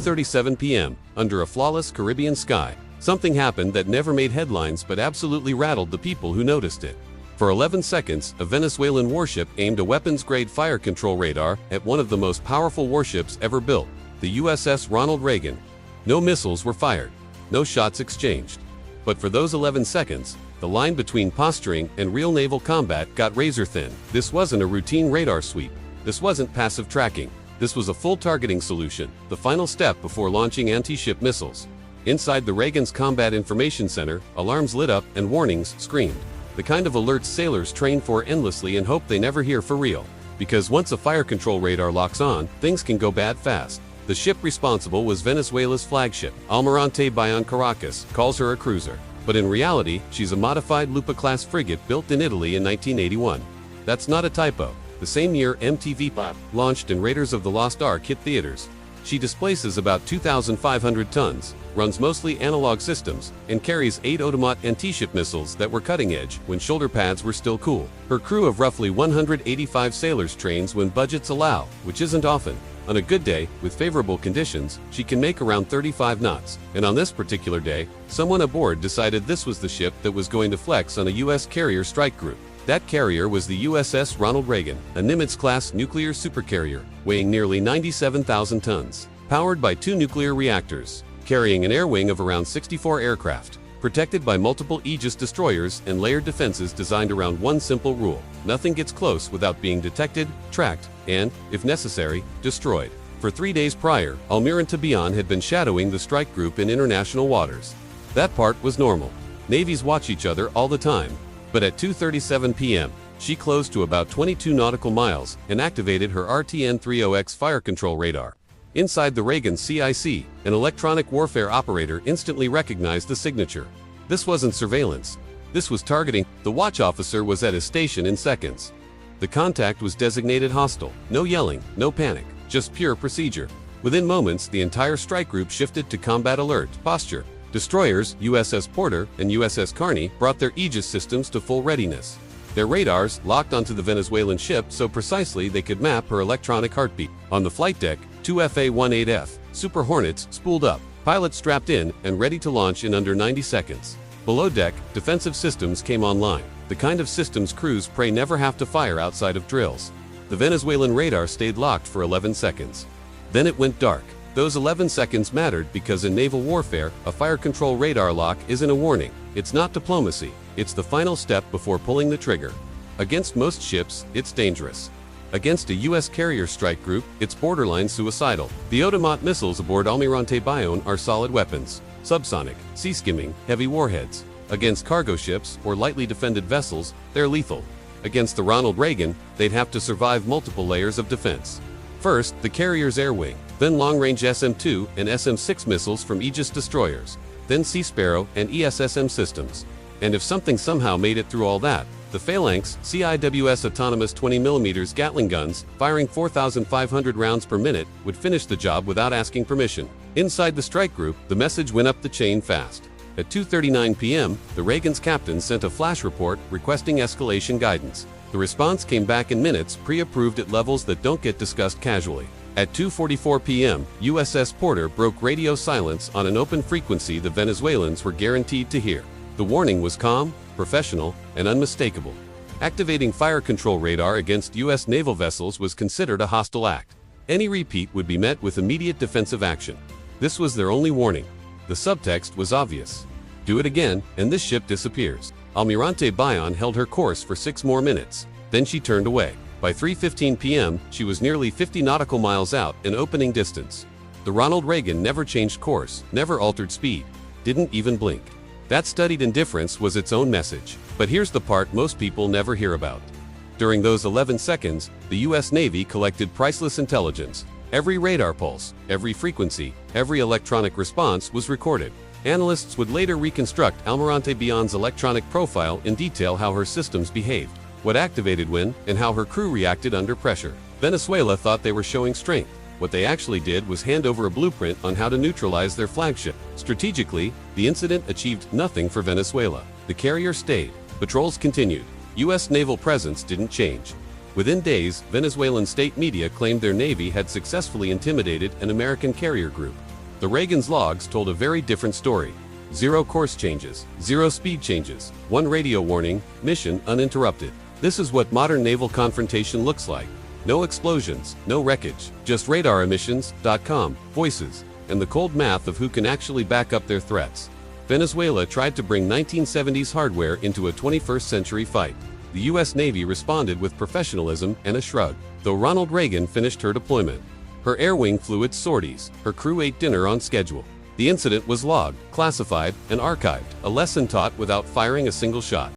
2:37 p.m., under a flawless Caribbean sky, something happened that never made headlines but absolutely rattled the people who noticed it. For 11 seconds, a Venezuelan warship aimed a weapons-grade fire control radar at one of the most powerful warships ever built, the USS Ronald Reagan. No missiles were fired, no shots exchanged. But for those 11 seconds, the line between posturing and real naval combat got razor-thin. This wasn't a routine radar sweep. This wasn't passive tracking. This was a full targeting solution, the final step before launching anti-ship missiles. Inside the Reagan's Combat Information Center, alarms lit up and warnings screamed. The kind of alerts sailors train for endlessly and hope they never hear for real. Because once a fire control radar locks on, things can go bad fast. The ship responsible was Venezuela's flagship, Almirante Bayon Caracas, calls her a cruiser. But in reality, she's a modified Lupa-class frigate built in Italy in 1981. That's not a typo. The same year MTV Pop launched and Raiders of the Lost Ark hit theaters. She displaces about 2,500 tons, runs mostly analog systems, and carries 8 automat anti-ship missiles that were cutting-edge when shoulder pads were still cool. Her crew of roughly 185 sailors trains when budgets allow, which isn't often. On a good day, with favorable conditions, she can make around 35 knots. And on this particular day, someone aboard decided this was the ship that was going to flex on a U.S. carrier strike group. That carrier was the USS Ronald Reagan, a Nimitz-class nuclear supercarrier, weighing nearly 97,000 tons, powered by 2 nuclear reactors, carrying an air wing of around 64 aircraft, protected by multiple Aegis destroyers and layered defenses designed around one simple rule: nothing gets close without being detected, tracked, and, if necessary, destroyed. For 3 days prior, Almirante Bayon had been shadowing the strike group in international waters. That part was normal. Navies watch each other all the time. But at 2:37 p.m., she closed to about 22 nautical miles and activated her RTN-30X fire control radar. Inside the Reagan CIC, an electronic warfare operator instantly recognized the signature. This wasn't surveillance. This was targeting. The watch officer was at his station in seconds. The contact was designated hostile. No yelling, no panic, just pure procedure. Within moments, the entire strike group shifted to combat alert posture. Destroyers, USS Porter and USS Carney, brought their Aegis systems to full readiness. Their radars locked onto the Venezuelan ship so precisely they could map her electronic heartbeat. On the flight deck, 2 FA-18F Super Hornets spooled up, pilots strapped in and ready to launch in under 90 seconds. Below deck, defensive systems came online, the kind of systems crews pray never have to fire outside of drills. The Venezuelan radar stayed locked for 11 seconds. Then it went dark. Those 11 seconds mattered because in naval warfare, a fire control radar lock isn't a warning. It's not diplomacy. It's the final step before pulling the trigger. Against most ships, it's dangerous. Against a U.S. carrier strike group, it's borderline suicidal. The automat missiles aboard Almirante Bayon are solid weapons. Subsonic, sea-skimming, heavy warheads. Against cargo ships or lightly defended vessels, they're lethal. Against the Ronald Reagan, they'd have to survive multiple layers of defense. First, the carrier's air wing, then long-range SM-2 and SM-6 missiles from Aegis destroyers, then Sea Sparrow and ESSM systems. And if something somehow made it through all that, the Phalanx CIWS autonomous 20mm Gatling guns, firing 4,500 rounds per minute, would finish the job without asking permission. Inside the strike group, the message went up the chain fast. At 2:39 p.m., the Reagan's captain sent a flash report requesting escalation guidance. The response came back in minutes, pre-approved at levels that don't get discussed casually. At 2:44 p.m., USS Porter broke radio silence on an open frequency the Venezuelans were guaranteed to hear. The warning was calm, professional, and unmistakable. Activating fire control radar against U.S. naval vessels was considered a hostile act. Any repeat would be met with immediate defensive action. This was their only warning. The subtext was obvious. Do it again, and this ship disappears. Almirante Bayon held her course for 6 more minutes. Then she turned away. By 3:15 p.m., she was nearly 50 nautical miles out in opening distance. The Ronald Reagan never changed course, never altered speed, didn't even blink. That studied indifference was its own message. But here's the part most people never hear about. During those 11 seconds, the U.S. Navy collected priceless intelligence. Every radar pulse, every frequency, every electronic response was recorded. Analysts would later reconstruct Almirante Bayon's electronic profile in detail, how her systems behaved, what activated when, and how her crew reacted under pressure. Venezuela thought they were showing strength. What they actually did was hand over a blueprint on how to neutralize their flagship. Strategically, the incident achieved nothing for Venezuela. The carrier stayed. Patrols continued. U.S. naval presence didn't change. Within days, Venezuelan state media claimed their navy had successfully intimidated an American carrier group. The Reagan's logs told a very different story. 0 course changes, 0 speed changes, 1 radio warning, mission uninterrupted. This is what modern naval confrontation looks like. No explosions, no wreckage, just radar emissions, voices, and the cold math of who can actually back up their threats. Venezuela tried to bring 1970s hardware into a 21st century fight. The US Navy responded with professionalism and a shrug, though Ronald Reagan finished her deployment. Her air wing flew its sorties, her crew ate dinner on schedule. The incident was logged, classified, and archived, a lesson taught without firing a single shot.